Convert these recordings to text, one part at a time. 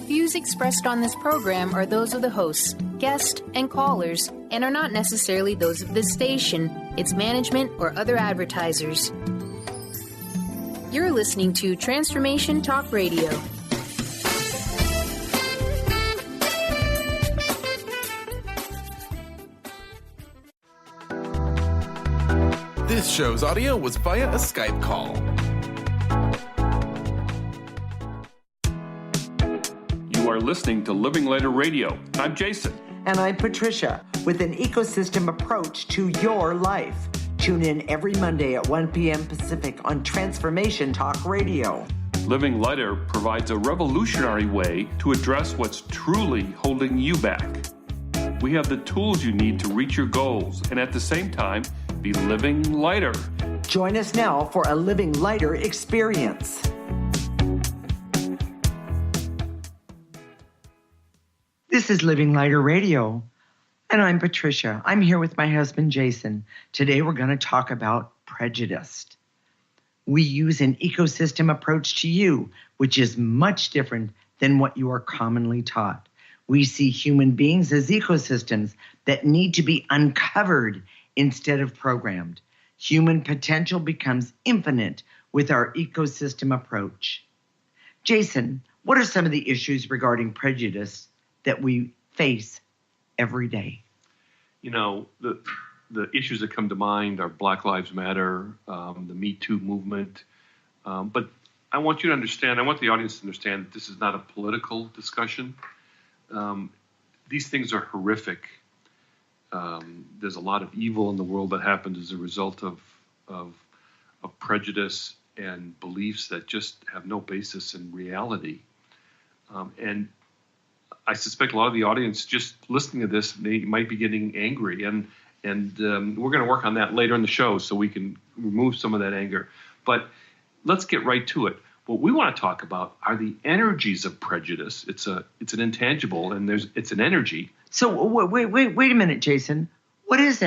Views expressed on this program are those of the hosts, guests, and callers, and are not necessarily those of this station, its management, or other advertisers. You're listening to Transformation Talk Radio. This show's audio was via a Skype call. You are listening to Living Lighter Radio. I'm Jason. And I'm Patricia, with an ecosystem approach to your life. Tune in every Monday at 1 p.m. Pacific on Transformation Talk Radio. Living Lighter provides a revolutionary way to address what's truly holding you back. We have the tools you need to reach your goals and at the same time be living lighter. Join us now for a Living Lighter experience. This is Living Lighter Radio, and I'm Patricia. I'm here with my husband, Jason. Today we're going to talk about prejudice. We use an ecosystem approach to you, which is much different than what you are commonly taught. We see human beings as ecosystems that need to be uncovered instead of programmed. Human potential becomes infinite with our ecosystem approach. Jason, what are some of the issues regarding prejudice that we face every day? You know, the issues that come to mind are Black Lives Matter, the Me Too movement. But I want you to understand, I want the audience to understand that this is not a political discussion. These things are horrific. There's a lot of evil in the world that happens as a result of prejudice and beliefs that just have no basis in reality. And I suspect a lot of the audience just listening to this, they might be getting angry, and we're going to work on that later in the show so we can remove some of that anger. But let's get right to it. What we want to talk about are the energies of prejudice. It's an intangible, and it's an energy. So wait a minute, Jason. What is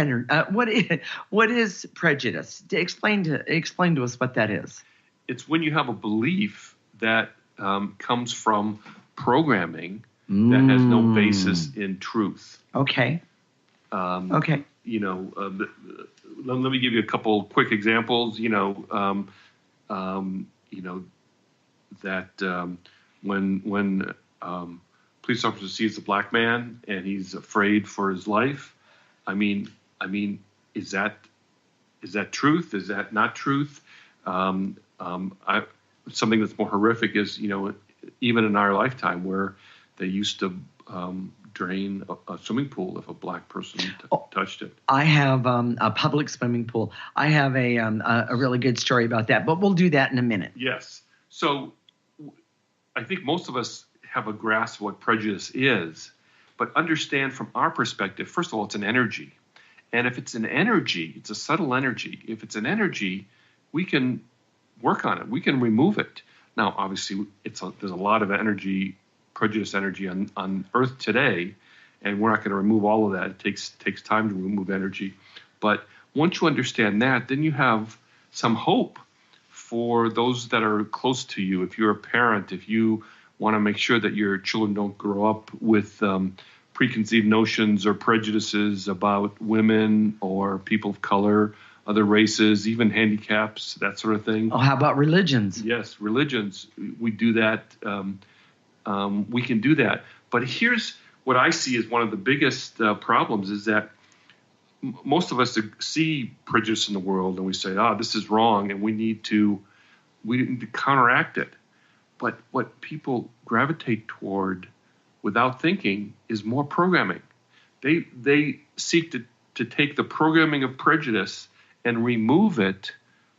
what is prejudice? Explain to us what that is. It's when you have a belief that comes from programming that has no basis in truth. Okay. Okay. You know, let me give you a couple quick examples. That when police officer sees a black man and he's afraid for his life, I mean, is that truth? Is that not truth? Something that's more horrific is, even in our lifetime, where they used to drain a swimming pool if a black person touched it. I have a public swimming pool. I have a really good story about that, but we'll do that in a minute. Yes. So I think most of us have a grasp of what prejudice is, but understand from our perspective, first of all, it's an energy. And if it's an energy, it's a subtle energy. If it's an energy, we can work on it. We can remove it. Now, obviously, there's a lot of energy, prejudice energy on Earth today, and we're not going to remove all of that. It takes time to remove energy. But once you understand that, then you have some hope for those that are close to you. If you're a parent, if you want to make sure that your children don't grow up with preconceived notions or prejudices about women or people of color, other races, even handicaps, that sort of thing. Oh, how about religions? Yes, religions. We do that. We can do that. But here's what I see as one of the biggest problems is that most of us see prejudice in the world and we say, this is wrong, and we need to counteract it. But what people gravitate toward without thinking is more programming. They seek to take the programming of prejudice and remove it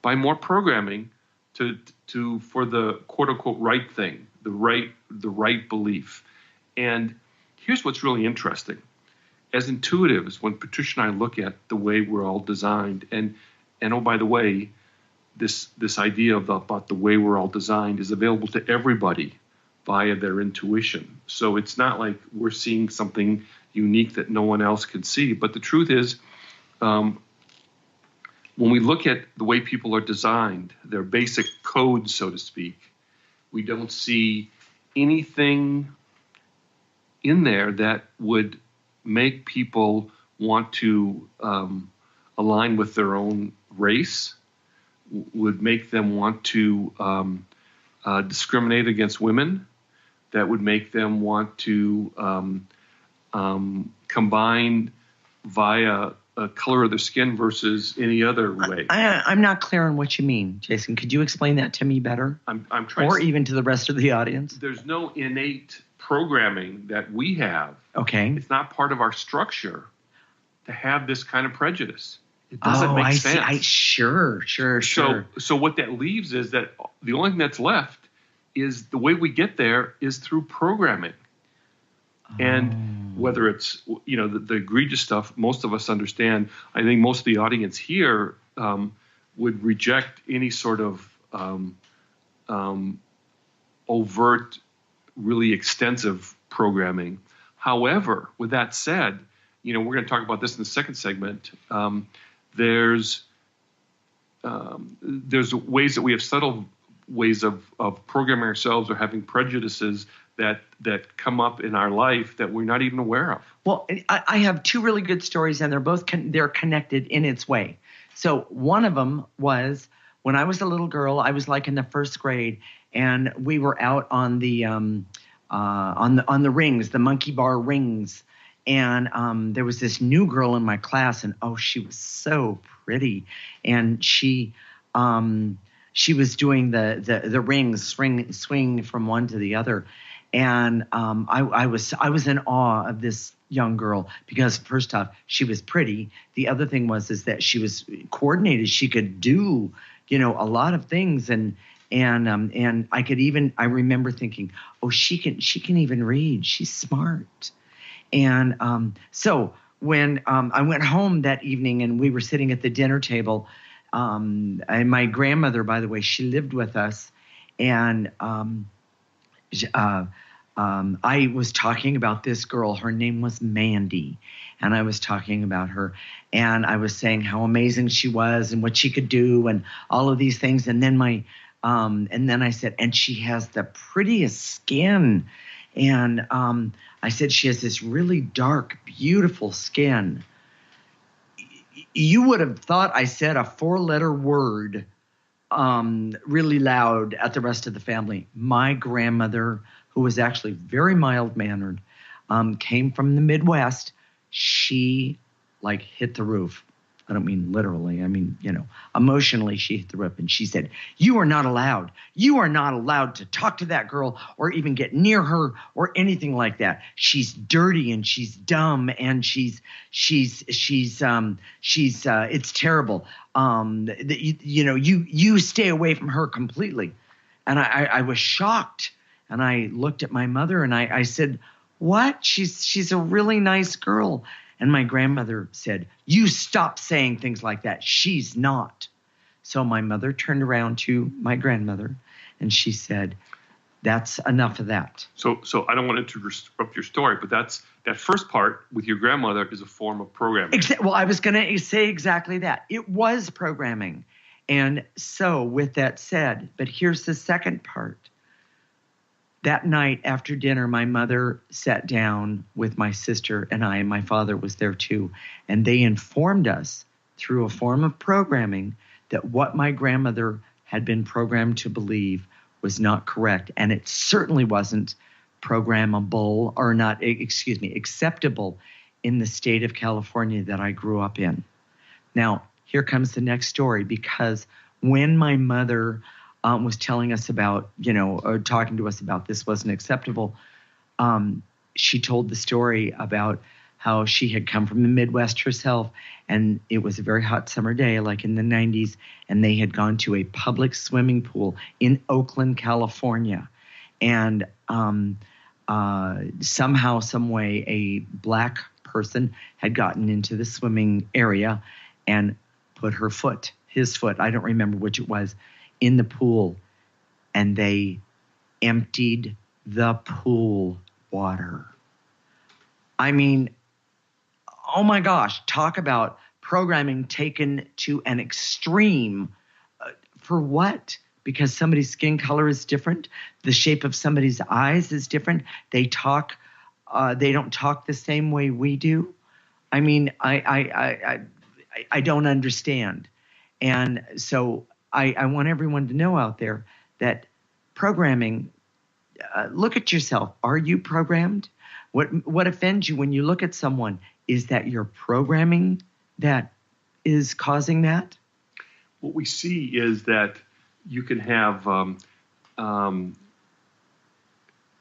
by more programming for the quote unquote right thing, the right belief. And here's what's really interesting. As intuitives, when Patricia and I look at the way we're all designed, and oh, by the way, this idea about the way we're all designed is available to everybody via their intuition. So it's not like we're seeing something unique that no one else can see. But the truth is, when we look at the way people are designed, their basic code, so to speak, we don't see anything in there that would make people want to align with their own race, would make them want to discriminate against women, that would make them want to combine via color of their skin versus any other way. I'm not clear on what you mean, Jason. Could you explain that to me better? I'm trying or even to the rest of the audience? There's no innate programming that we have. Okay. It's not part of our structure to have this kind of prejudice. It doesn't make sense. I see. Sure. So what that leaves is that the only thing that's left is the way we get there is through programming. And whether it's, the egregious stuff, most of us understand. I think most of the audience here would reject any sort of overt, really extensive programming. However, with that said, we're going to talk about this in the second segment. There's ways that we have subtle ways of programming ourselves or having prejudices that come up in our life that we're not even aware of. Well, I have two really good stories, and they're both they're connected in its way. So one of them was when I was a little girl. I was like in the first grade, and we were out on the rings, the monkey bar rings, and there was this new girl in my class, and she was so pretty, and she was doing the rings, swing from one to the other. And I was in awe of this young girl because first off, she was pretty. The other thing was that she was coordinated. She could do, a lot of things. And I remember thinking, she can even read. She's smart. And so when I went home that evening and we were sitting at the dinner table, and my grandmother, by the way, she lived with us, and I was talking about this girl. Her name was Mandy, and I was talking about her, and I was saying how amazing she was and what she could do and all of these things. And then I said, and she has the prettiest skin. And I said, she has this really dark, beautiful skin. You would have thought I said a 4-letter word really loud at the rest of the family. My grandmother, who was actually very mild-mannered, came from the Midwest. She, hit the roof. I don't mean literally. I mean, emotionally she hit the roof. And she said, you are not allowed to talk to that girl or even get near her or anything like that. She's dirty and she's dumb and she's it's terrible. You stay away from her completely. And I was shocked. And I looked at my mother and I said, what? She's a really nice girl. And my grandmother said, you stop saying things like that. She's not. So my mother turned around to my grandmother and she said, that's enough of that. So I don't want to interrupt your story, but that first part with your grandmother is a form of programming. Well, I was going to say exactly that. It was programming. And so with that said, but here's the second part. That night after dinner, my mother sat down with my sister and I, and my father was there too. And they informed us through a form of programming that what my grandmother had been programmed to believe was not correct. And it certainly wasn't programmable or acceptable in the state of California that I grew up in. Now, here comes the next story, because when my mother was telling us about, or talking to us about this wasn't acceptable, she told the story about how she had come from the Midwest herself, and it was a very hot summer day, like in the 90s, and they had gone to a public swimming pool in Oakland, California. And somehow, some way, a black person had gotten into the swimming area and put his foot, I don't remember which it was, in the pool, and they emptied the pool water. I mean, oh my gosh, talk about programming taken to an extreme. For what? Because somebody's skin color is different. The shape of somebody's eyes is different. They talk They don't talk the same way we do. I mean, I don't understand. And so I want everyone to know out there that programming, look at yourself. Are you programmed? What offends you when you look at someone? Is that your programming that is causing that? What we see is that you can have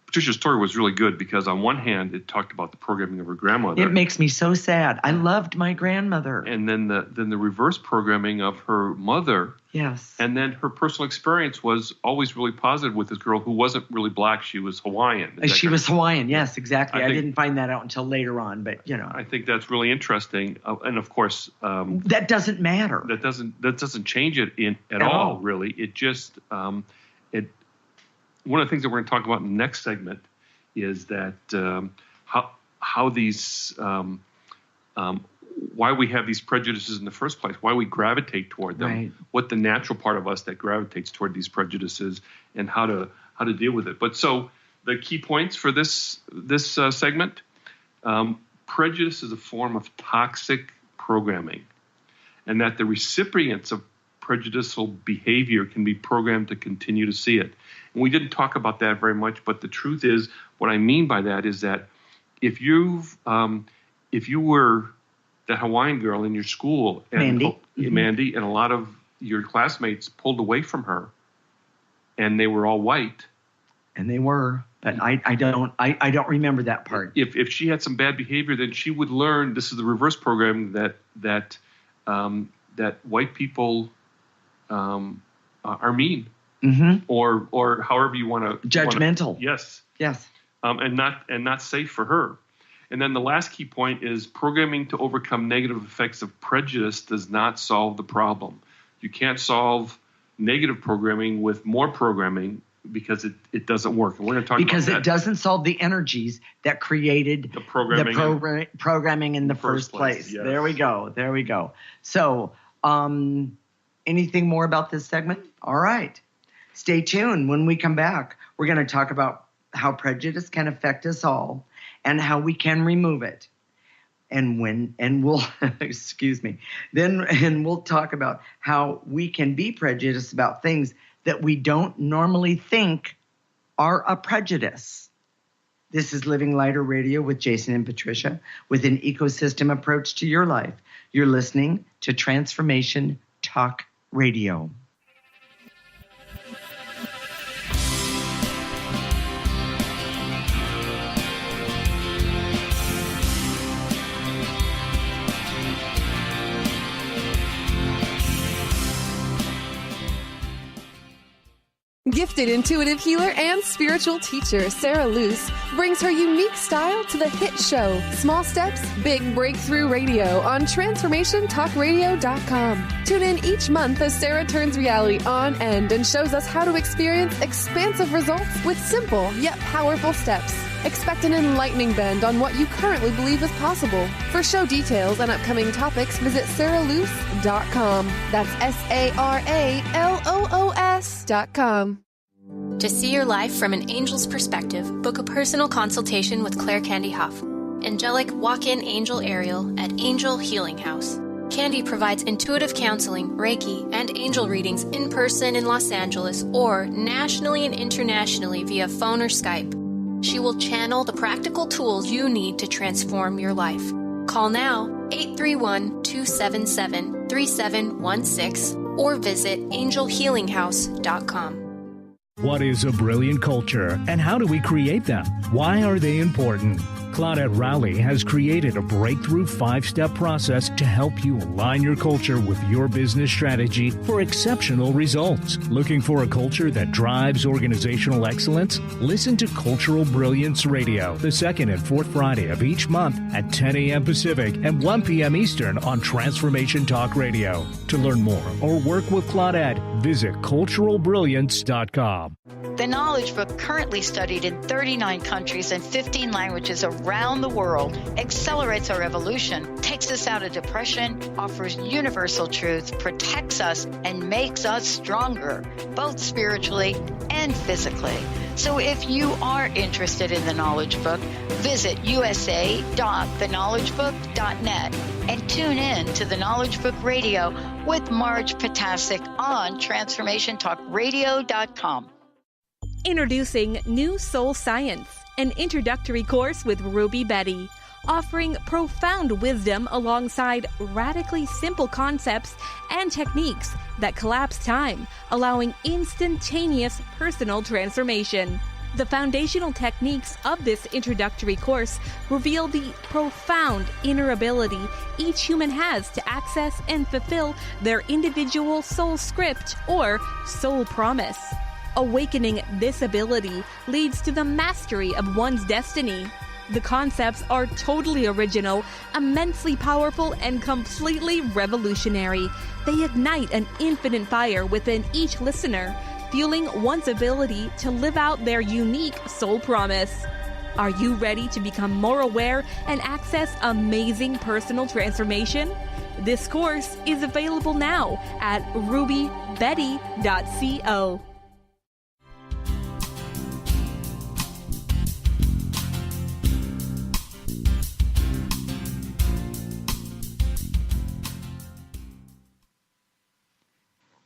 Patricia's story was really good because on one hand, it talked about the programming of her grandmother. It makes me so sad. I loved my grandmother. And then the reverse programming of her mother. Yes. And then her personal experience was always really positive with this girl who wasn't really black. She was Hawaiian. She was Hawaiian. Yes, exactly. I didn't find that out until later on, but I think that's really interesting. And of course, that doesn't matter. That doesn't change it at all, really. It just one of the things that we're going to talk about in the next segment is that how these why we have these prejudices in the first place, why we gravitate toward them, right. What the natural part of us that gravitates toward these prejudices, and how to deal with it. But so the key points for this segment: prejudice is a form of toxic programming, and that the recipients of prejudicial behavior can be programmed to continue to see it. And we didn't talk about that very much, but the truth is, what I mean by that is that if you were the Hawaiian girl in your school, and Mandy, and a lot of your classmates pulled away from her, and they were all white, and they were, but I don't remember that part. If she had some bad behavior, then she would learn. This is the reverse program that white people are mean, or however you want to judgmental. Yes. And not safe for her. And then the last key point is programming to overcome negative effects of prejudice does not solve the problem. You can't solve negative programming with more programming because it doesn't work. And we're going to talk about that. Because it doesn't solve the energies that created the programming in the first place. Yes. There we go. So, anything more about this segment? All right. Stay tuned. When we come back, we're going to talk about how prejudice can affect us all and how we can remove it. And we'll we'll talk about how we can be prejudiced about things that we don't normally think are a prejudice. This is Living Lighter Radio with Jason and Patricia with an ecosystem approach to your life. You're listening to Transformation Talk Radio. Gifted intuitive healer and spiritual teacher Sarah Luce brings her unique style to the hit show Small Steps, Big Breakthrough Radio on TransformationTalkRadio.com. Tune in each month as Sarah turns reality on end and shows us how to experience expansive results with simple yet powerful steps. Expect an enlightening bend on what you currently believe is possible. For show details and upcoming topics, visit sarahluce.com. That's SARALOOS.com. To see your life from an angel's perspective, book a personal consultation with Claire Candy Huff, angelic walk-in angel Ariel at Angel Healing House. Candy provides intuitive counseling, Reiki, and angel readings in person in Los Angeles or nationally and internationally via phone or Skype. She will channel the practical tools you need to transform your life. Call now 831-277-3716 or visit angelhealinghouse.com. What is a brilliant culture, and how do we create them? Why are they important? Claudette Rowley has created a breakthrough 5-step process to help you align your culture with your business strategy for exceptional results. Looking for a culture that drives organizational excellence? Listen to Cultural Brilliance Radio, the second and fourth Friday of each month at 10 a.m. Pacific and 1 p.m. Eastern on Transformation Talk Radio. To learn more or work with Claudette, visit culturalbrilliance.com. The knowledge book, currently studied in 39 countries and 15 languages around the world, accelerates our evolution, takes us out of depression, offers universal truth, protects us, and makes us stronger, both spiritually and physically. So if you are interested in the Knowledge Book, visit usa.theknowledgebook.net and tune in to the Knowledge Book Radio with Marge Potasic on TransformationTalkRadio.com. Introducing New Soul Science, an introductory course with Ruby Betty, offering profound wisdom alongside radically simple concepts and techniques that collapse time, allowing instantaneous personal transformation. The foundational techniques of this introductory course reveal the profound inner ability each human has to access and fulfill their individual soul script or soul promise. Awakening this ability leads to the mastery of one's destiny. The concepts are totally original, immensely powerful, and completely revolutionary. They ignite an infinite fire within each listener, fueling one's ability to live out their unique soul promise. Are you ready to become more aware and access amazing personal transformation? This course is available now at rubybetty.co.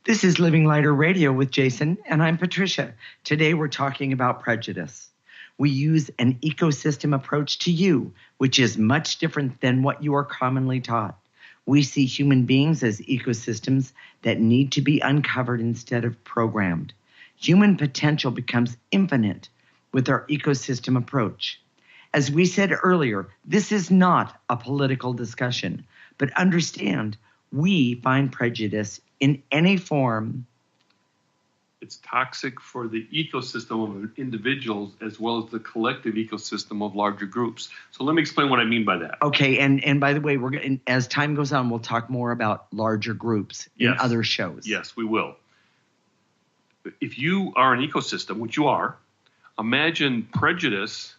This is Living Lighter Radio with Jason, and I'm Patricia. Today we're talking about prejudice. We use an ecosystem approach to you, which is much different than what you are commonly taught. We see human beings as ecosystems that need to be uncovered instead of programmed. Human potential becomes infinite with our ecosystem approach. As we said earlier, this is not a political discussion, but understand we find prejudice in any form. It's toxic for the ecosystem of individuals as well as the collective ecosystem of larger groups. So let me explain what I mean by that. Okay, and by the way, we're going, as time goes on, we'll talk more about larger groups in other shows. Yes, we will. If you are an ecosystem, which you are, imagine prejudice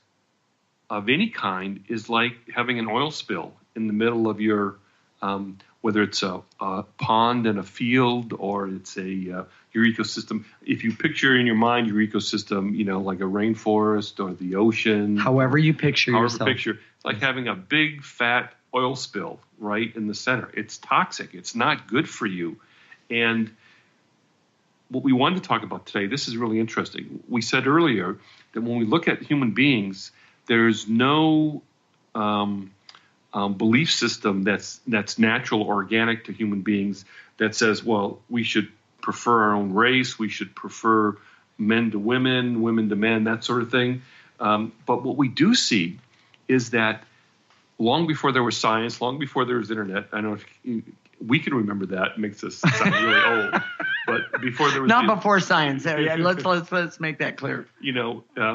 of any kind is like having an oil spill in the middle of your whether it's a pond in a field or it's your ecosystem. If you picture in your mind your ecosystem, like a rainforest or the ocean. However you picture yourself. It's like having a big fat oil spill right in the center. It's toxic. It's not good for you. And what we wanted to talk about today, this is really interesting. We said earlier that when we look at human beings, there's no belief system that's natural, organic to human beings that says, well, we should prefer our own race, we should prefer men to women, women to men, that sort of thing. But what we do see is that long before there was science, long before there was internet, I don't know if we can remember that, it makes us sound really old, but before there was before science. Let's make that clear.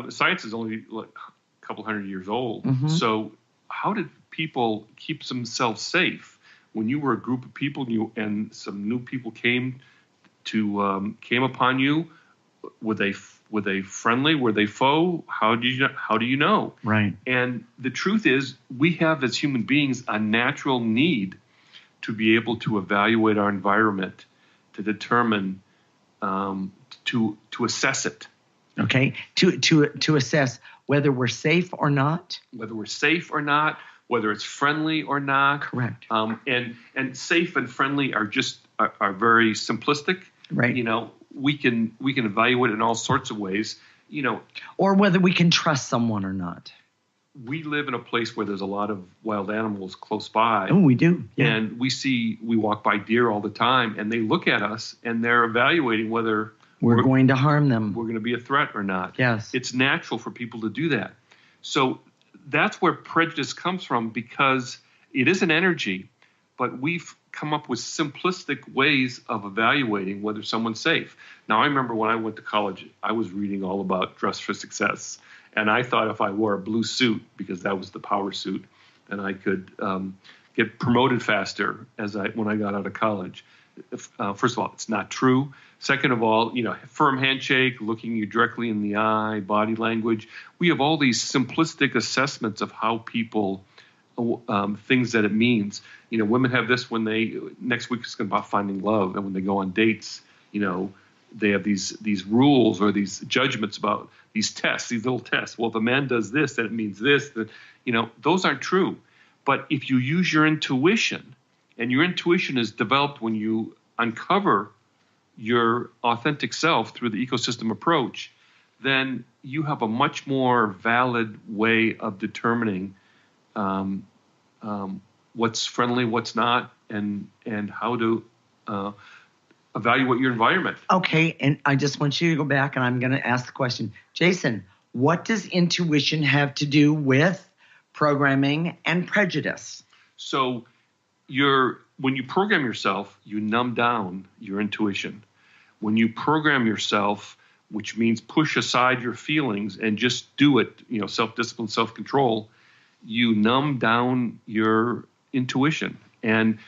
Science is only like a couple hundred years old. Mm-hmm. So how did people keep themselves safe when you were a group of people and some new people came upon you? Were they friendly? Were they foe? How do you know? Right. And the truth is, we have as human beings a natural need to be able to evaluate our environment, to determine, to assess it. Okay. To assess whether we're safe or not. Whether we're safe or not. Whether it's friendly or not. Correct. And safe and friendly are very simplistic. Right. We can evaluate it in all sorts of ways. Or whether we can trust someone or not. We live in a place where there's a lot of wild animals close by. Oh, we do. Yeah. And we walk by deer all the time, and they look at us and they're evaluating whether we're going to harm them. We're going to be a threat or not. Yes. It's natural for people to do that. So that's where prejudice comes from, because it is an energy, but we've come up with simplistic ways of evaluating whether someone's safe. Now, I remember when I went to college, I was reading all about Dress for Success, and I thought if I wore a blue suit, because that was the power suit, then I could get promoted faster when I got out of college. First of all, it's not true. Second of all, firm handshake, looking you directly in the eye, body language. We have all these simplistic assessments of how people, things that it means. Women have this when next week is about finding love, and when they go on dates, they have these rules or these judgments about these tests, these little tests. Well, if a man does this, then it means this. That, those aren't true. But if you use your intuition, and your intuition is developed when you uncover your authentic self through the ecosystem approach, then you have a much more valid way of determining what's friendly, what's not, and how to evaluate your environment. Okay, and I just want you to go back, and I'm going to ask the question. Jason, what does intuition have to do with programming and prejudice? So when you program yourself, you numb down your intuition. When you program yourself, which means push aside your feelings and just do it, self-discipline, self-control, you numb down your intuition. And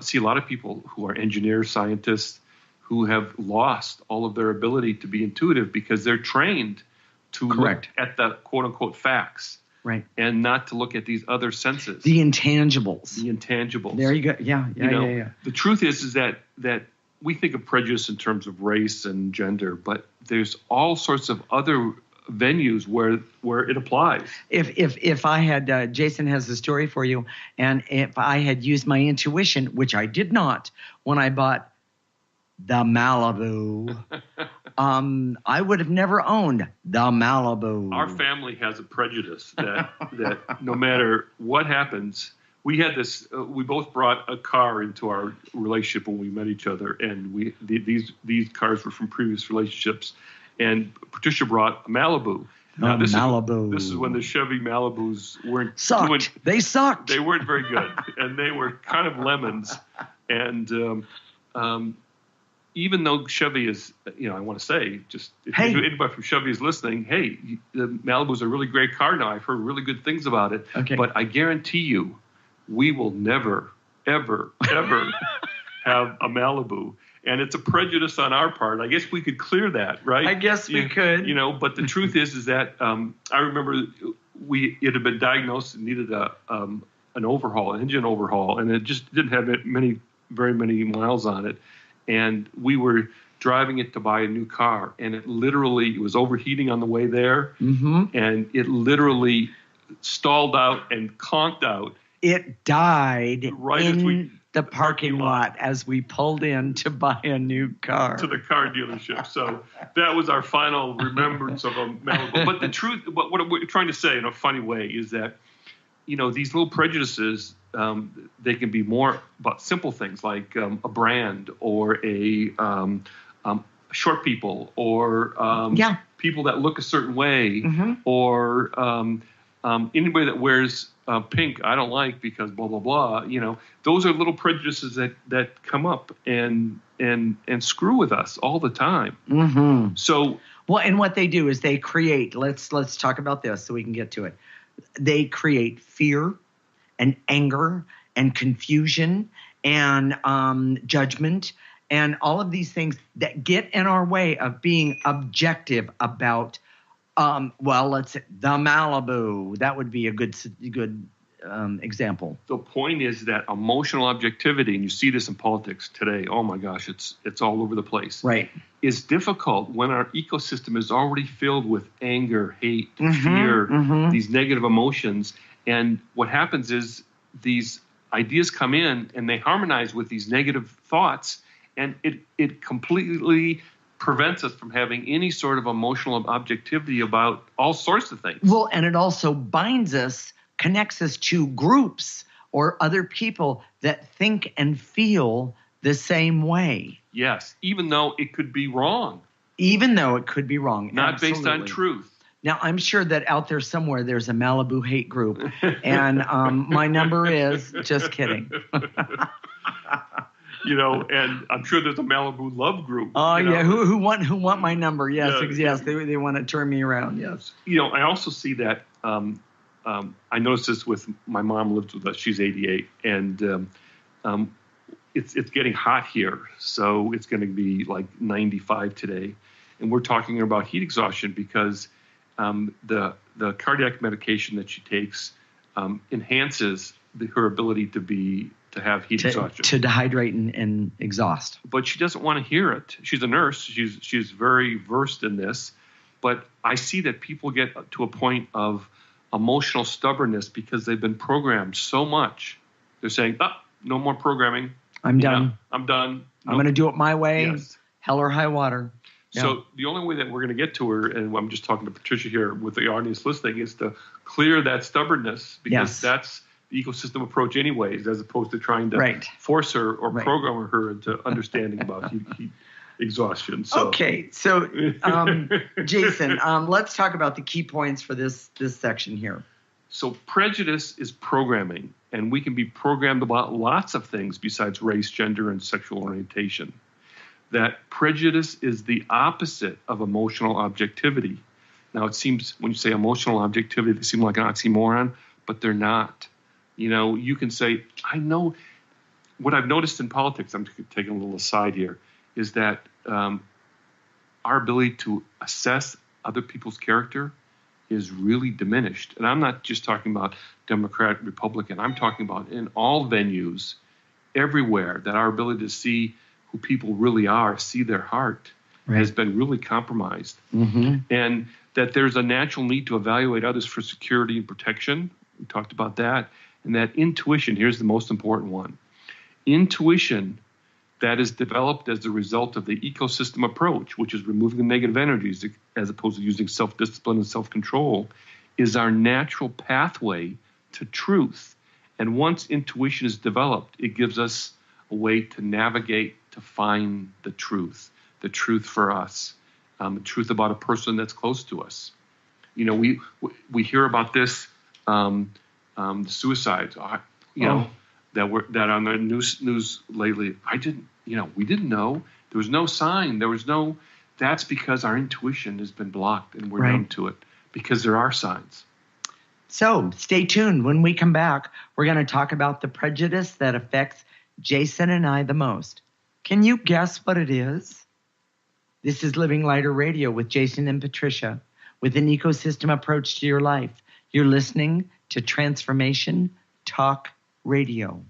see a lot of people who are engineers, scientists, who have lost all of their ability to be intuitive because they're trained to look at the quote-unquote facts. Right. And not to look at these other senses. The intangibles. There you go. Yeah. The truth is that we think of prejudice in terms of race and gender, but there's all sorts of other venues where it applies. If I had, Jason has a story for you, and if I had used my intuition, which I did not, when I bought the Malibu, I would have never owned the Malibu. Our family has a prejudice that no matter what happens, we had this. We both brought a car into our relationship when we met each other, and these cars were from previous relationships. And Patricia brought a Malibu. Now, this is when the Chevy Malibus weren't sucked. They sucked. They weren't very good, and they were kind of lemons. And even though Chevy is, I want to say, just if anybody from Chevy is listening, hey, the Malibu is a really great car now. I've heard really good things about it. Okay. But I guarantee you, we will never, ever, ever have a Malibu. And it's a prejudice on our part. I guess we could clear that, right? I guess we could. But the truth is that I remember it had been diagnosed and needed an overhaul, an engine overhaul, and it just didn't have very many miles on it. And we were driving it to buy a new car, and it was overheating on the way there, and it literally stalled out and conked out. It died right in the parking lot as we pulled in to buy a new car. To the car dealership. So that was our final remembrance of a Malibu. But the truth, what we're trying to say in a funny way is that, these little prejudices, they can be more about simple things like a brand or a short people or people that look a certain way or anybody that wears pink I don't like because blah blah blah. Those are little prejudices that come up and screw with us all the time. So and what they do is they create. Let's talk about this so we can get to it. They create fear and anger and confusion and judgment and all of these things that get in our way of being objective about. Let's say the Malibu. That would be a good example. The point is that emotional objectivity, and you see this in politics today. Oh my gosh, it's all over the place. Right. Is difficult when our ecosystem is already filled with anger, hate, fear, these negative emotions. And what happens is these ideas come in and they harmonize with these negative thoughts, and it completely prevents us from having any sort of emotional objectivity about all sorts of things. Well, and it also binds us, connects us to groups or other people that think and feel the same way. Yes, even though it could be wrong. Not Absolutely. Based on truth. Now, I'm sure that out there somewhere there's a Malibu hate group, and my number is, just kidding. And I'm sure there's a Malibu love group. Oh, yeah. Who want my number? Yes, yes. They want to turn me around. Yes. I also see that. I noticed this with my mom lives with us. She's 88, and it's getting hot here, so it's going to be like 95 today, and we're talking about heat exhaustion because the cardiac medication that she takes enhances her ability to have heat exhaustion. To dehydrate and exhaust. But she doesn't want to hear it. She's a nurse. She's very versed in this. But I see that people get to a point of emotional stubbornness because they've been programmed so much. They're saying, no more programming. I'm done. I'm done. I'm going to do it my way, Yes. hell or high water. Yeah. So the only way that we're going to get to her, and I'm just talking to Patricia here with the audience listening, is to clear that stubbornness, because that's the ecosystem approach anyways, as opposed to trying to force her or program her into understanding about heat exhaustion. So. Okay, so Jason, let's talk about the key points for this section here. So prejudice is programming, and we can be programmed about lots of things besides race, gender, and sexual orientation. That prejudice is the opposite of emotional objectivity. Now, it seems when you say emotional objectivity, they seem like an oxymoron, but they're not. You can say, I know what I've noticed in politics, I'm taking a little aside here, is that our ability to assess other people's character is really diminished. And I'm not just talking about Democrat, Republican. I'm talking about in all venues, everywhere, that our ability to see who people really are, see their heart, has been really compromised. Mm-hmm. And that there's a natural need to evaluate others for security and protection. We talked about that. And that intuition, here's the most important one. Intuition that is developed as a result of the ecosystem approach, which is removing the negative energies as opposed to using self-discipline and self-control, is our natural pathway to truth. And once intuition is developed, it gives us a way to navigate, to find the truth for us, the truth about a person that's close to us. We hear about this, the suicides, that on the news lately. We didn't know. There was no sign. That's because our intuition has been blocked and we're numb to it, because there are signs. So stay tuned. When we come back, we're going to talk about the prejudice that affects Jason and I the most. Can you guess what it is? This is Living Lighter Radio with Jason and Patricia, with an ecosystem approach to your life. You're listening to Transformation Talk Radio.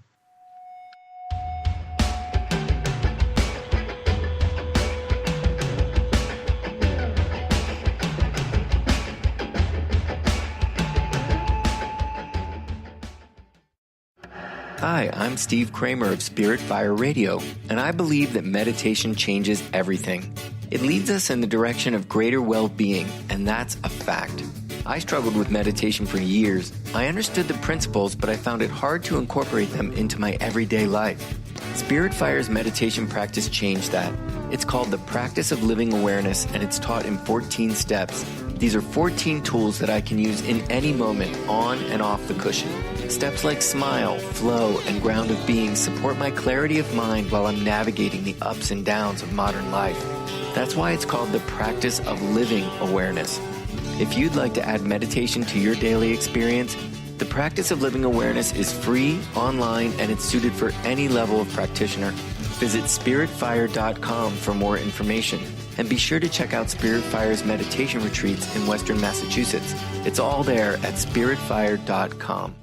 Hi, I'm Steve Kramer of Spirit Fire Radio, and I believe that meditation changes everything. It leads us in the direction of greater well-being, and that's a fact. I struggled with meditation for years. I understood the principles, but I found it hard to incorporate them into my everyday life. Spirit Fire's meditation practice changed that. It's called the Practice of Living Awareness, and it's taught in 14 steps. These are 14 tools that I can use in any moment, on and off the cushion. Steps like smile, flow, and ground of being support my clarity of mind while I'm navigating the ups and downs of modern life. That's why it's called the Practice of Living Awareness. If you'd like to add meditation to your daily experience, the Practice of Living Awareness is free, online, and it's suited for any level of practitioner. Visit spiritfire.com for more information. And be sure to check out Spirit Fire's meditation retreats in Western Massachusetts. It's all there at spiritfire.com.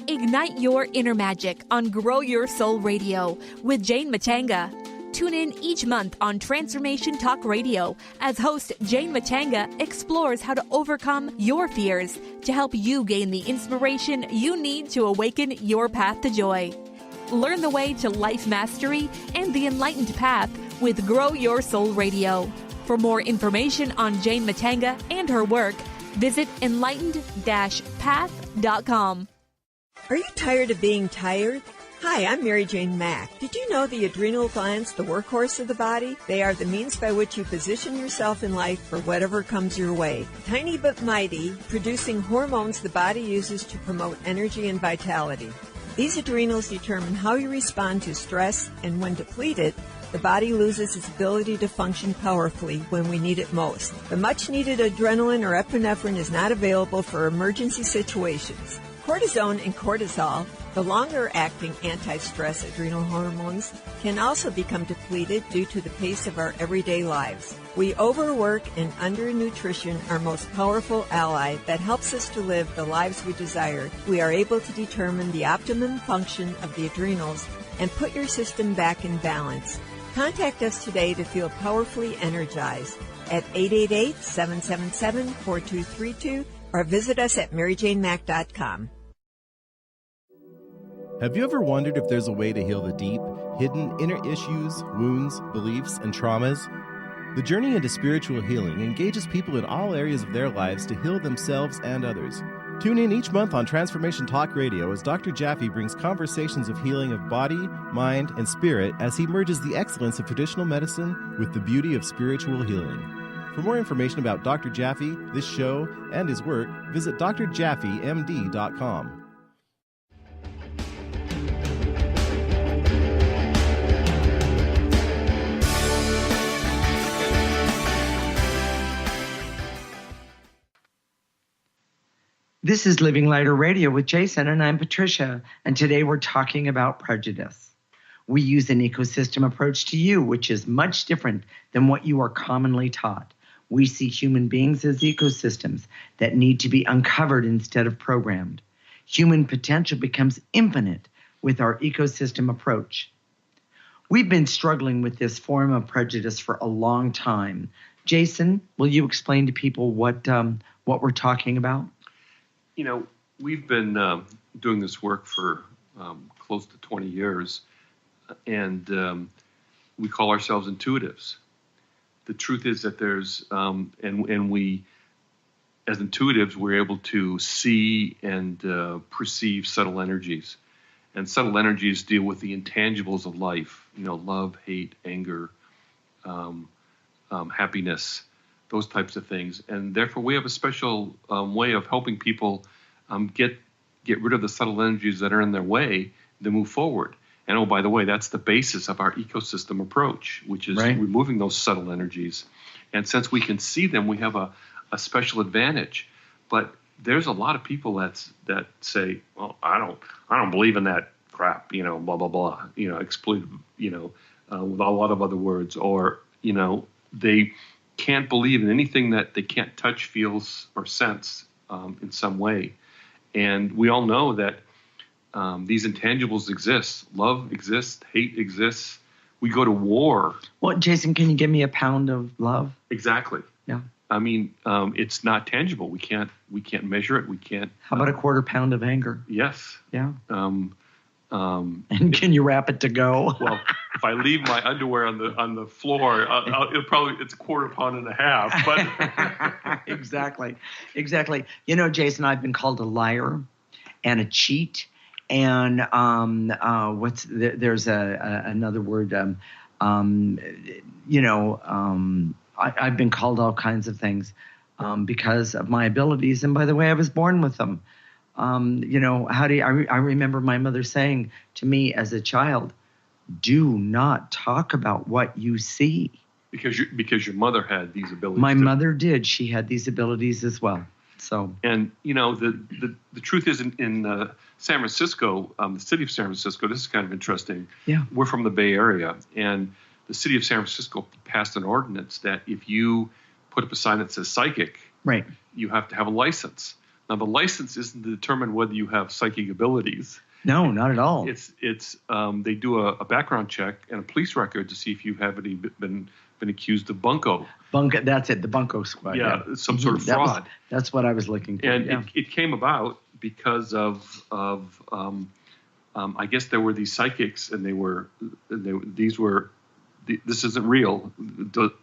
Ignite your inner magic on Grow Your Soul Radio with Jane Matanga. Tune in each month on Transformation Talk Radio as host Jane Matanga explores how to overcome your fears to help you gain the inspiration you need to awaken your path to joy. Learn the way to life mastery and the enlightened path with Grow Your Soul Radio. For more information on Jane Matanga and her work, visit enlightened-path.com. Are you tired of being tired? Hi, I'm Mary Jane Mack. Did you know the adrenal glands, the workhorse of the body? They are the means by which you position yourself in life for whatever comes your way. Tiny but mighty, producing hormones the body uses to promote energy and vitality. These adrenals determine how you respond to stress, and when depleted, the body loses its ability to function powerfully when we need it most. The much-needed adrenaline or epinephrine is not available for emergency situations. Cortisone and cortisol The longer-acting anti-stress adrenal hormones can also become depleted due to the pace of our everyday lives. We overwork and undernutrition our most powerful ally that helps us to live the lives we desire. We are able to determine the optimum function of the adrenals and put your system back in balance. Contact us today to feel powerfully energized at 888-777-4232 or visit us at maryjanemack.com. Have you ever wondered if there's a way to heal the deep, hidden inner issues, wounds, beliefs, and traumas? The journey into spiritual healing engages people in all areas of their lives to heal themselves and others. Tune in each month on Transformation Talk Radio as Dr. Jaffe brings conversations of healing of body, mind, and spirit as he merges the excellence of traditional medicine with the beauty of spiritual healing. For more information about Dr. Jaffe, this show, and his work, visit drjaffemd.com. This is Living Lighter Radio with Jason, and I'm Patricia, and today we're talking about prejudice. We use an ecosystem approach to you, which is much different than what you are commonly taught. We see human beings as ecosystems that need to be uncovered instead of programmed. Human potential becomes infinite with our ecosystem approach. We've been struggling with this form of prejudice for a long time. Jason, will you explain to people what we're talking about? You know, we've been doing this work for close to 20 years, and we call ourselves intuitives. The truth is that there's, and we, as intuitives, we're able to see and perceive subtle energies. And subtle energies deal with the intangibles of life, you know, love, hate, anger, happiness, those types of things. And therefore, we have a special way of helping people get rid of the subtle energies that are in their way to move forward. And oh, by the way, that's the basis of our ecosystem approach, which is removing those subtle energies. And since we can see them, we have a special advantage. But there's a lot of people that say, well, I don't believe in that crap, you know, blah blah blah, you know, expletive, you know, with a lot of other words, or you know, they can't believe in anything that they can't touch, feel, or sense in some way. And we all know that these intangibles exist. Love exists. Hate exists. We go to war. Well, Jason, can you give me a pound of love? Exactly. Yeah. I mean, it's not tangible. We can't measure it. We can't. How about a quarter pound of anger? Yes. Yeah. And can you wrap it to go? Well, if I leave my underwear on the floor, it's a quarter pound and a half. But Exactly. You know, Jason, I've been called a liar and a cheat, and there's another word. I've been called all kinds of things because of my abilities, and by the way, I was born with them. I remember my mother saying to me as a child, "Do not talk about what you see." Because your mother had these abilities. My mother did. She had these abilities as well. So. And you know, the truth is in San Francisco, the city of San Francisco. This is kind of interesting. Yeah. We're from the Bay Area, and the city of San Francisco passed an ordinance that if you put up a sign that says psychic, right, you have to have a license. Now, the license isn't to determine whether you have psychic abilities. No, not at all. It's they do a background check and a police record to see if you have been accused of bunco. That's it, the bunco squad. Yeah, some sort of fraud. That's what I was looking for. And it came about because of I guess there were these psychics, and this isn't real.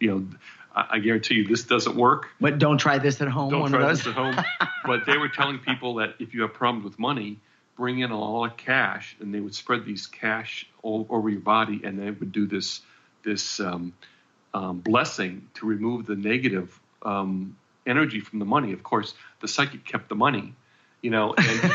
You know, I guarantee you this doesn't work. But don't try this at home. Don't try this at home. But they were telling people that if you have problems with money, bring in a lot of cash, and they would spread these cash all over your body, and they would do this blessing to remove the negative energy from the money. Of course, the psychic kept the money, you know, and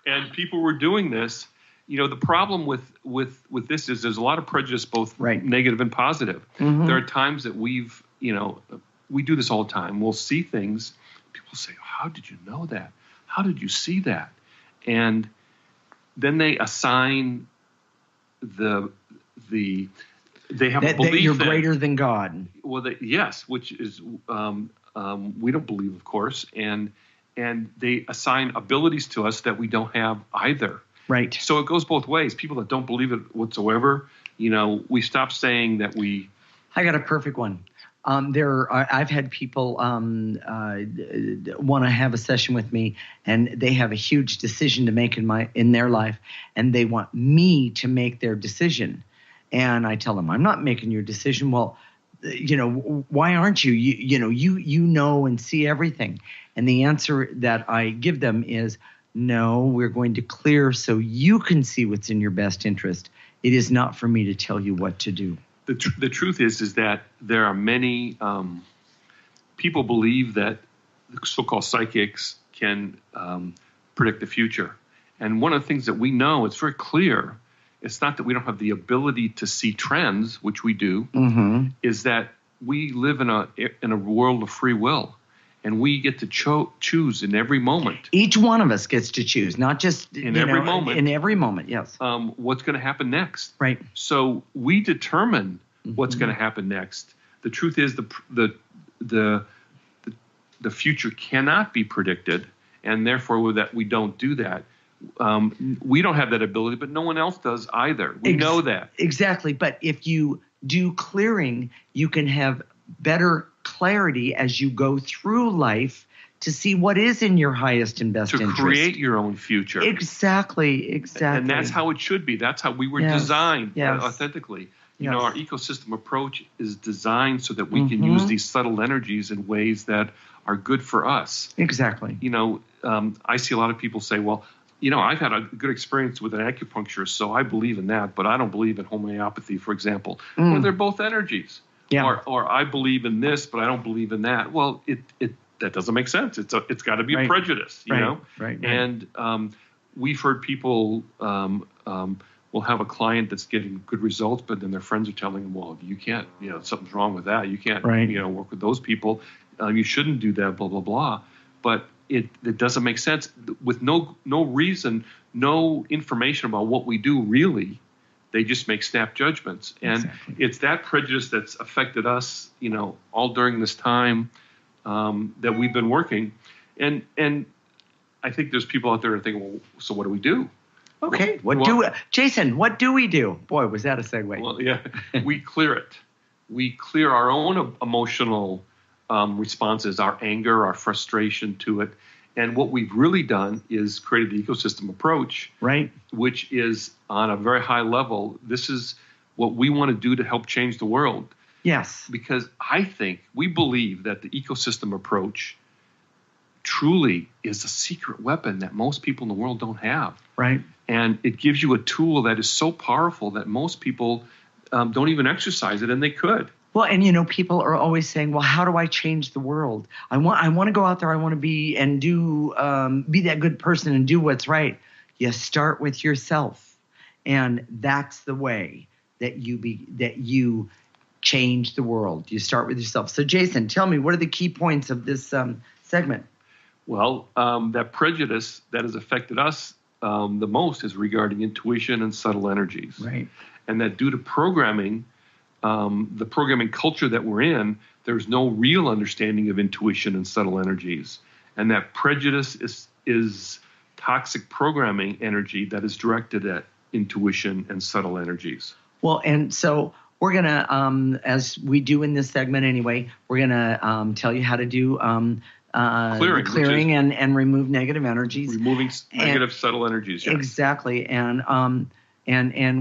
and people were doing this. You know, the problem with this is there's a lot of prejudice, both negative and positive. Mm-hmm. There are times that we do this all the time. We'll see things. People say, "How did you know that? How did you see that?" And then they assign they have a belief that you're greater than God. Well, yes, which is we don't believe, of course, and they assign abilities to us that we don't have either. Right. So it goes both ways. People that don't believe it whatsoever, we stop saying that we. I got a perfect one. I've had people want to have a session with me, and they have a huge decision to make in their life, and they want me to make their decision. And I tell them, I'm not making your decision. Well, why aren't you? You know and see everything. And the answer that I give them is, no, we're going to clear so you can see what's in your best interest. It is not for me to tell you what to do. The truth is that there are many people believe that so-called psychics can predict the future. And one of the things that we know, it's very clear, it's not that we don't have the ability to see trends, which we do, is that we live in a world of free will. And we get to choose in every moment. Each one of us gets to choose, not just in every moment. In every moment, yes. What's going to happen next? Right. So we determine what's going to happen next. The truth is, the future cannot be predicted, and therefore that we don't do that. We don't have that ability, but no one else does either. We know that. Exactly. But if you do clearing, you can have better clarity as you go through life to see what is in your highest and best interest. To create your own future. Exactly. And that's how it should be. That's how we were designed authentically. Our ecosystem approach is designed so that we can use these subtle energies in ways that are good for us. Exactly. I see a lot of people say, well, I've had a good experience with an acupuncturist, so I believe in that, but I don't believe in homeopathy, for example. Well, they're both energies. Yeah. Or I believe in this, but I don't believe in that. Well, that doesn't make sense. It's got to be a prejudice, you know. Right. And we've heard people will have a client that's getting good results, but then their friends are telling them, well, you can't, something's wrong with that. You can't, work with those people. You shouldn't do that, blah, blah, blah. But it doesn't make sense with no reason, no information about what we do really. They just make snap judgments. And it's that prejudice that's affected us, all during this time that we've been working. And I think there's people out there that think, well, so what do we do? Okay. Jason, what do we do? Boy, was that a segue. Well, yeah, we clear it. We clear our own emotional responses, our anger, our frustration to it. And what we've really done is created the ecosystem approach, right? Which is on a very high level. This is what we want to do to help change the world. Yes. Because we believe that the ecosystem approach truly is a secret weapon that most people in the world don't have. Right. And it gives you a tool that is so powerful that most people don't even exercise it, and they could. Well, and people are always saying, "Well, how do I change the world? I want to go out there. I want to be and do be that good person and do what's right." You start with yourself, and that's the way that you change the world. You start with yourself. So, Jason, tell me, what are the key points of this segment? Well, that prejudice that has affected us the most is regarding intuition and subtle energies, right? And that due to programming. The programming culture that we're in, there's no real understanding of intuition and subtle energies. And that prejudice is toxic programming energy that is directed at intuition and subtle energies. Well, and so we're going to, as we do in this segment anyway, we're going to tell you how to do clearing and remove negative energies. Removing negative subtle energies, yes. Exactly. And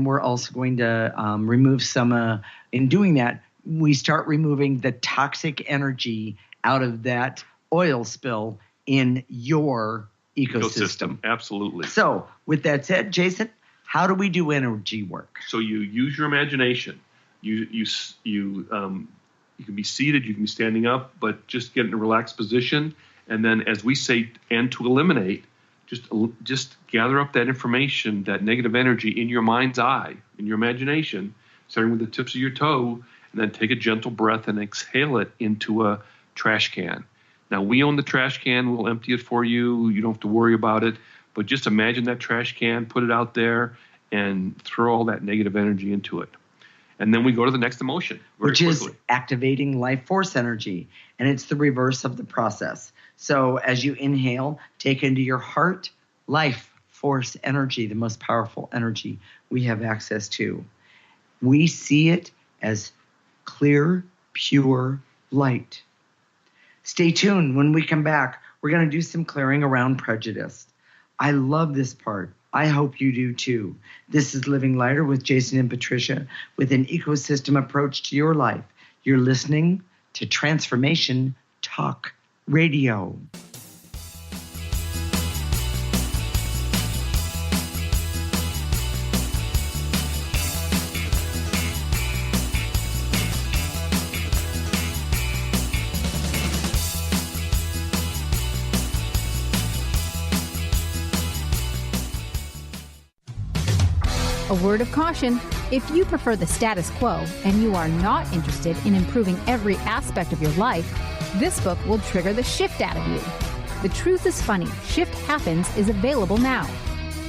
we're also going to remove some, in doing that, we start removing the toxic energy out of that oil spill in your ecosystem. Absolutely. So with that said, Jason, how do we do energy work? So you use your imagination. You can be seated, you can be standing up, but just get in a relaxed position. And then as we say, and to eliminate, just gather up that information, that negative energy in your mind's eye, in your imagination, starting with the tips of your toe, and then take a gentle breath and exhale it into a trash can. Now, we own the trash can. We'll empty it for you. You don't have to worry about it. but just imagine that trash can, put it out there, and throw all that negative energy into it. And then we go to the next emotion. Which is activating life force energy. And it's the reverse of the process. So as you inhale, take into your heart life force energy, the most powerful energy we have access to. We see it as clear, pure light. Stay tuned. When we come back, we're going to do some clearing around prejudice. I love this part. I hope you do too. This is Living Lighter with Jason and Patricia with an ecosystem approach to your life. You're listening to Transformation Talk Radio. A word of caution: if you prefer the status quo and you are not interested in improving every aspect of your life, this book will trigger the shift out of you. The Truth is Funny, Shift Happens is available now.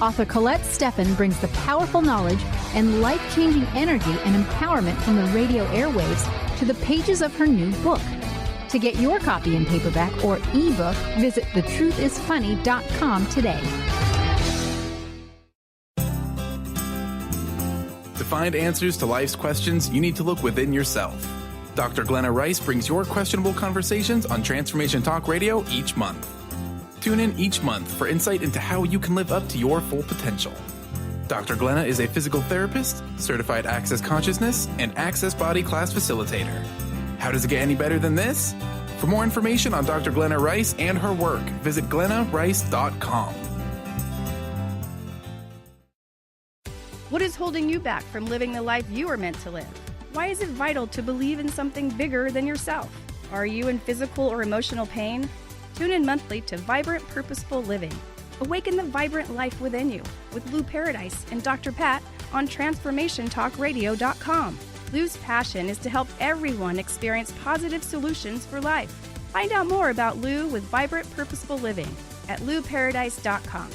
Author Colette Steffen brings the powerful knowledge and life-changing energy and empowerment from the radio airwaves to the pages of her new book. To get your copy in paperback or ebook, visit thetruthisfunny.com today. To find answers to life's questions, you need to look within yourself. Dr. Glenna Rice brings your questionable conversations on Transformation Talk Radio each month. Tune in each month for insight into how you can live up to your full potential. Dr. Glenna is a physical therapist, certified Access Consciousness, and Access Body Class Facilitator. How does it get any better than this? For more information on Dr. Glenna Rice and her work, visit glennarice.com. What is holding you back from living the life you are meant to live? Why is it vital to believe in something bigger than yourself? Are you in physical or emotional pain? Tune in monthly to Vibrant Purposeful Living. Awaken the vibrant life within you with Lou Paradise and Dr. Pat on TransformationTalkRadio.com. Lou's passion is to help everyone experience positive solutions for life. Find out more about Lou with Vibrant Purposeful Living at LouParadise.com.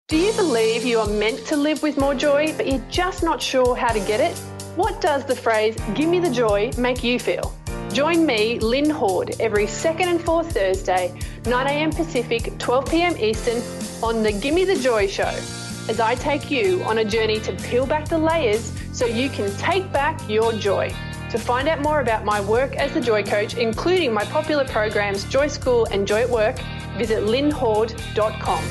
Do you believe you are meant to live with more joy, but you're just not sure how to get it? What does the phrase, "give me the joy," make you feel? Join me, Lynn Horde, every second and fourth Thursday, 9 a.m. Pacific, 12 p.m. Eastern, on the Gimme the Joy Show, as I take you on a journey to peel back the layers so you can take back your joy. To find out more about my work as a joy coach, including my popular programs Joy School and Joy at Work, visit lynnhorde.com.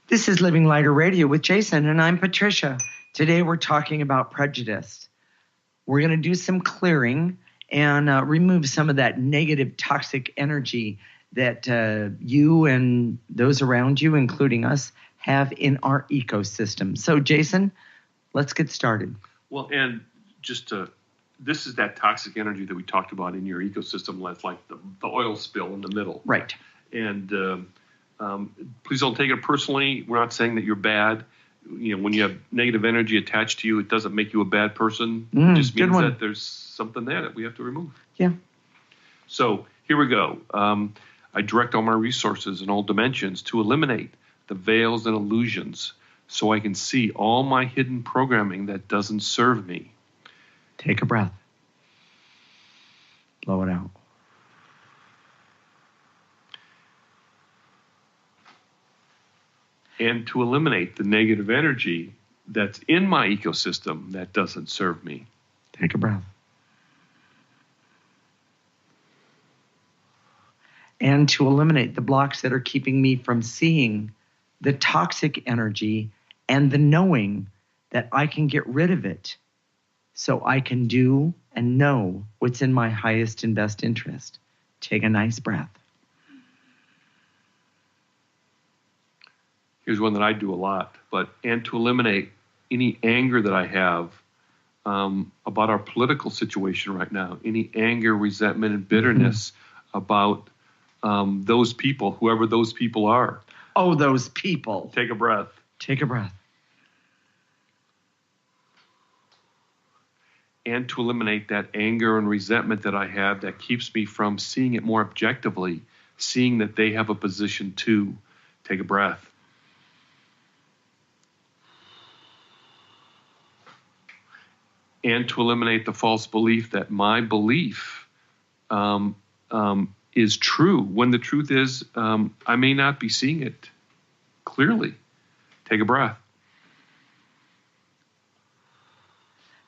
This is Living Lighter Radio with Jason, and I'm Patricia. Today we're talking about prejudice. We're going to do some clearing and remove some of that negative, toxic energy that you and those around you, including us, have in our ecosystem. So, Jason, let's get started. Well, and just this is that toxic energy that we talked about in your ecosystem. That's like the oil spill in the middle. Right. And please don't take it personally. We're not saying that you're bad. You know, when you have negative energy attached to you, it doesn't make you a bad person. It just means that there's something there that we have to remove. Yeah. So here we go. I direct all my resources in all dimensions to eliminate the veils and illusions so I can see all my hidden programming that doesn't serve me. Take a breath. Blow it out. And to eliminate the negative energy that's in my ecosystem that doesn't serve me. Take a breath. And to eliminate the blocks that are keeping me from seeing the toxic energy and the knowing that I can get rid of it so I can do and know what's in my highest and best interest. Take a nice breath. Here's one that I do a lot, and to eliminate any anger that I have about our political situation right now, any anger, resentment, and bitterness about those people, whoever those people are. Oh, those people. Take a breath. Take a breath. And to eliminate that anger and resentment that I have that keeps me from seeing it more objectively, seeing that they have a position too. Take a breath. And to eliminate the false belief that my belief is true, when the truth is I may not be seeing it clearly. Take a breath.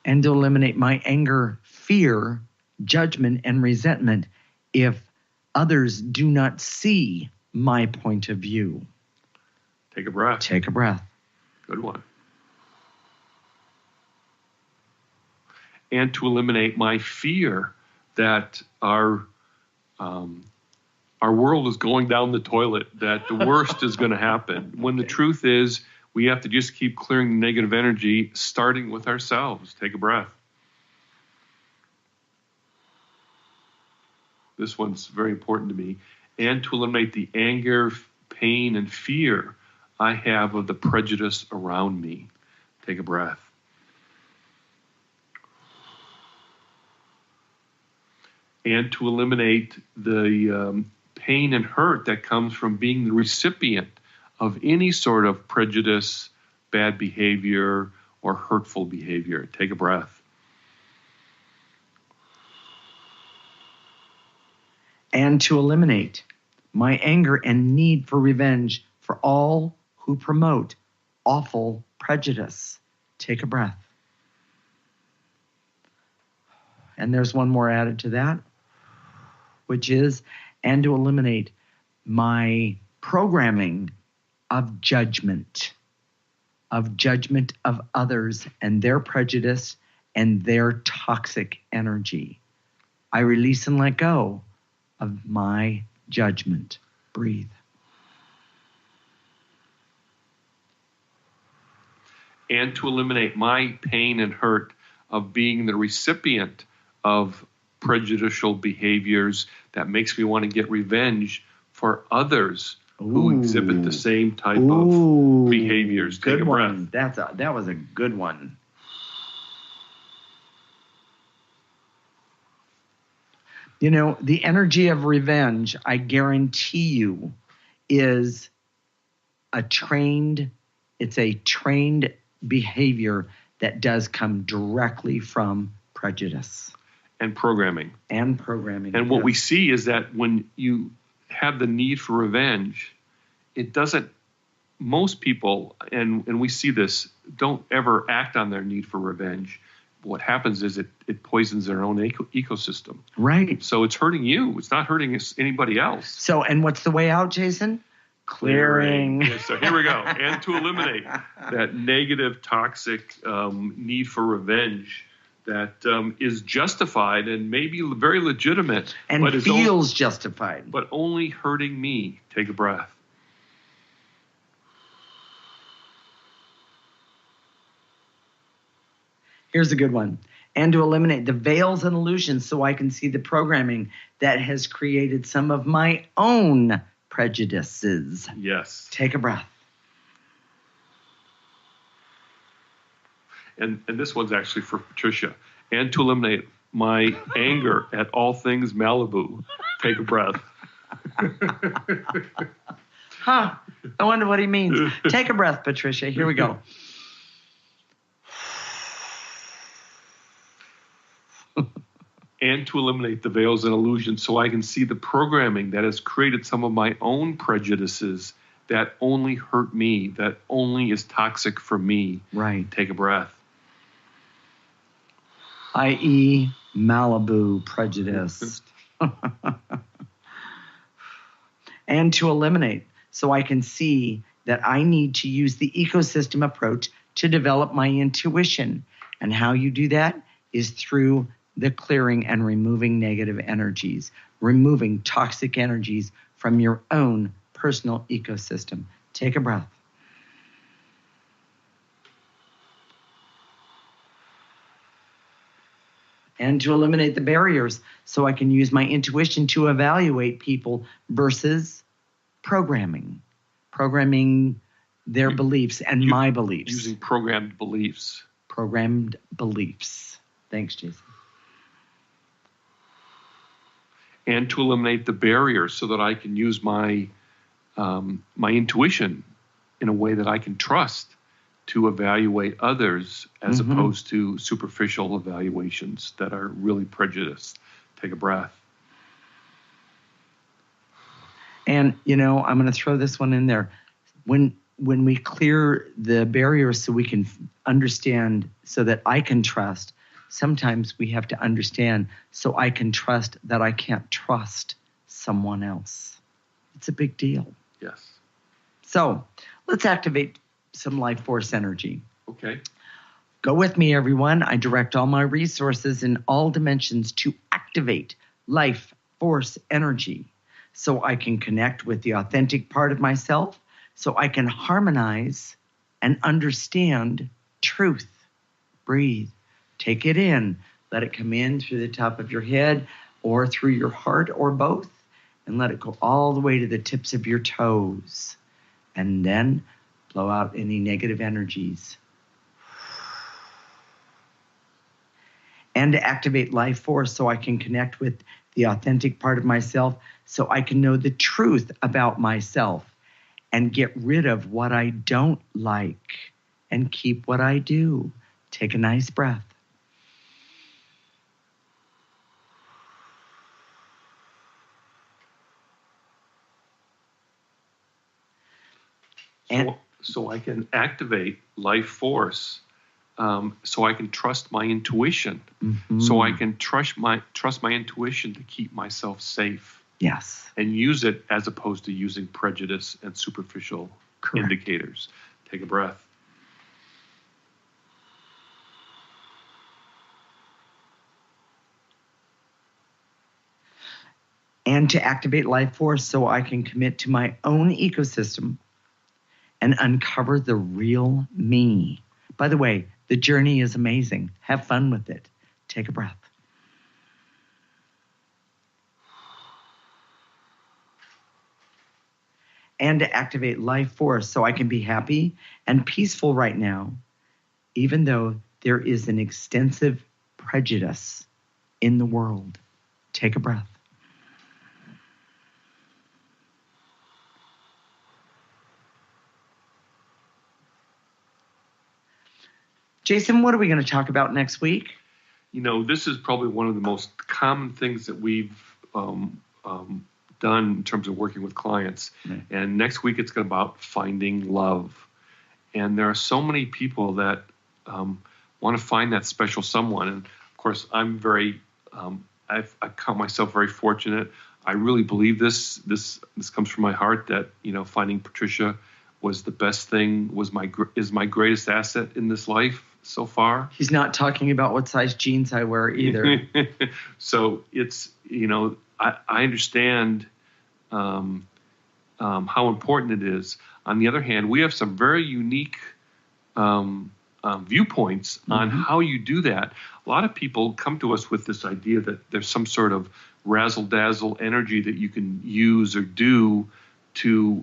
And to eliminate my anger, fear, judgment, and resentment if others do not see my point of view. Take a breath. Take a breath. Good one. And to eliminate my fear that our world is going down the toilet, that the worst is going to happen, when the truth is we have to just keep clearing the negative energy, starting with ourselves. Take a breath. This one's very important to me. And to eliminate the anger, pain, and fear I have of the prejudice around me. Take a breath. And to eliminate the pain and hurt that comes from being the recipient of any sort of prejudice, bad behavior, or hurtful behavior. Take a breath. And to eliminate my anger and need for revenge for all who promote awful prejudice. Take a breath. And there's one more added to that, which is, and to eliminate my programming of judgment of others and their prejudice and their toxic energy. I release and let go of my judgment. Breathe. And to eliminate my pain and hurt of being the recipient of prejudicial behaviors that makes me want to get revenge for others who exhibit the same type of behaviors. Take a breath. That was a good one. You know, the energy of revenge, I guarantee you, is a trained behavior that does come directly from prejudice. And programming. And what we see is that when you have the need for revenge, it doesn't, most people, and we see this, don't ever act on their need for revenge. What happens is it poisons their own ecosystem. Right. So it's hurting you. It's not hurting anybody else. So, and what's the way out, Jason? Clearing. Yes, so here we go. And to eliminate that negative, toxic need for revenge that is justified and maybe very legitimate. And but feels justified. But only hurting me. Take a breath. Here's a good one. And to eliminate the veils and illusions so I can see the programming that has created some of my own prejudices. Yes. Take a breath. And this one's actually for Patricia. And to eliminate my anger at all things Malibu. Take a breath. I wonder what he means. Take a breath, Patricia. Here we go. And to eliminate the veils and illusions so I can see the programming that has created some of my own prejudices that only hurt me, that only is toxic for me. Right. Take a breath. I.e. Malibu prejudice. And to eliminate so I can see that I need to use the ecosystem approach to develop my intuition. And how you do that is through the clearing and removing negative energies, removing toxic energies from your own personal ecosystem. Take a breath. And to eliminate the barriers so I can use my intuition to evaluate people versus programming their beliefs and my beliefs. Using programmed beliefs. Programmed beliefs. Thanks, Jason. And to eliminate the barriers so that I can use my my intuition in a way that I can trust to evaluate others as opposed to superficial evaluations that are really prejudiced. Take a breath. And, I'm going to throw this one in there. When we clear the barriers so we can understand, so that I can trust, sometimes we have to understand so I can trust that I can't trust someone else. It's a big deal. Yes. So let's activate some life force energy. Okay. Go with me, everyone. I direct all my resources in all dimensions to activate life force energy so I can connect with the authentic part of myself, so I can harmonize and understand truth. Breathe. Take it in. Let it come in through the top of your head or through your heart or both, and let it go all the way to the tips of your toes. And then blow out any negative energies. And to activate life force so I can connect with the authentic part of myself, so I can know the truth about myself and get rid of what I don't like and keep what I do. Take a nice breath. So I can activate life force, so I can trust my intuition, so I can trust my intuition to keep myself safe. Yes. And use it as opposed to using prejudice and superficial indicators. Take a breath. And to activate life force so I can commit to my own ecosystem and uncover the real me. By the way, the journey is amazing. Have fun with it. Take a breath. And to activate life force so I can be happy and peaceful right now, even though there is an extensive prejudice in the world. Take a breath. Jason, what are we going to talk about next week? This is probably one of the most common things that we've done in terms of working with clients. And next week it's going to be about finding love. And there are so many people that want to find that special someone. And of course, I'm very, I count myself very fortunate. I really believe this comes from my heart that, finding Patricia was the best thing, is my greatest asset in this life so far. He's not talking about what size jeans I wear either. So it's, I understand how important it is. On the other hand, we have some very unique viewpoints on how you do that. A lot of people come to us with this idea that there's some sort of razzle-dazzle energy that you can use or do to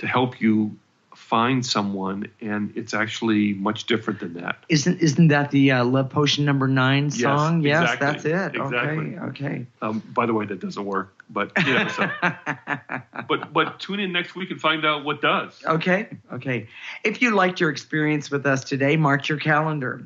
help you find someone, and it's actually much different than that. Isn't that the Love Potion number 9 song? Yes, exactly. That's it. Exactly. Okay. By the way, that doesn't work, but but tune in next week and find out what does. Okay. If you liked your experience with us today, mark your calendar.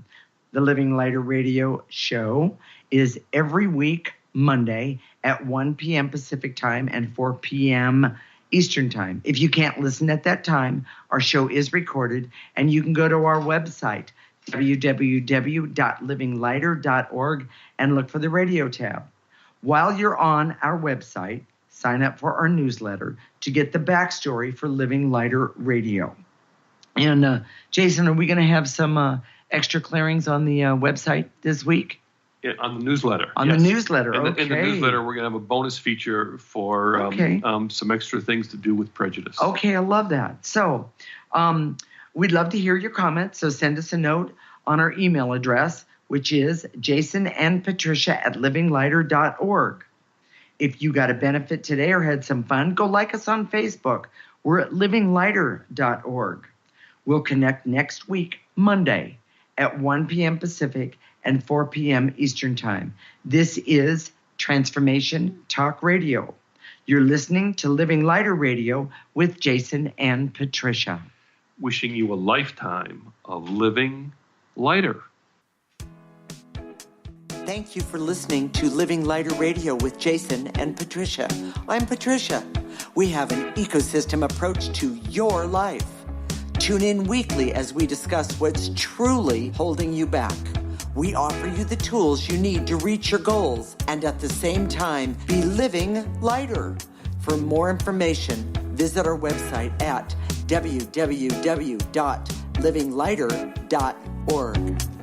The Living Lighter Radio show is every week Monday at 1 p.m. Pacific time and 4 p.m. Eastern time. If you can't listen at that time, our show is recorded, and you can go to our website, www.livinglighter.org, and look for the radio tab. While you're on our website, sign up for our newsletter to get the backstory for Living Lighter Radio. And Jason, are we going to have some extra clearings on the website this week? On the newsletter. The newsletter, okay. In the newsletter, we're going to have a bonus feature for some extra things to do with prejudice. Okay, I love that. So we'd love to hear your comments, so send us a note on our email address, which is Jason and Patricia at livinglighter.org. If you got a benefit today or had some fun, go like us on Facebook. We're at livinglighter.org. We'll connect next week, Monday, at 1 p.m. Pacific and 4 p.m. Eastern Time. This is Transformation Talk Radio. You're listening to Living Lighter Radio with Jason and Patricia. Wishing you a lifetime of living lighter. Thank you for listening to Living Lighter Radio with Jason and Patricia. I'm Patricia. We have an ecosystem approach to your life. Tune in weekly as we discuss what's truly holding you back. We offer you the tools you need to reach your goals and at the same time be living lighter. For more information, visit our website at www.livinglighter.org.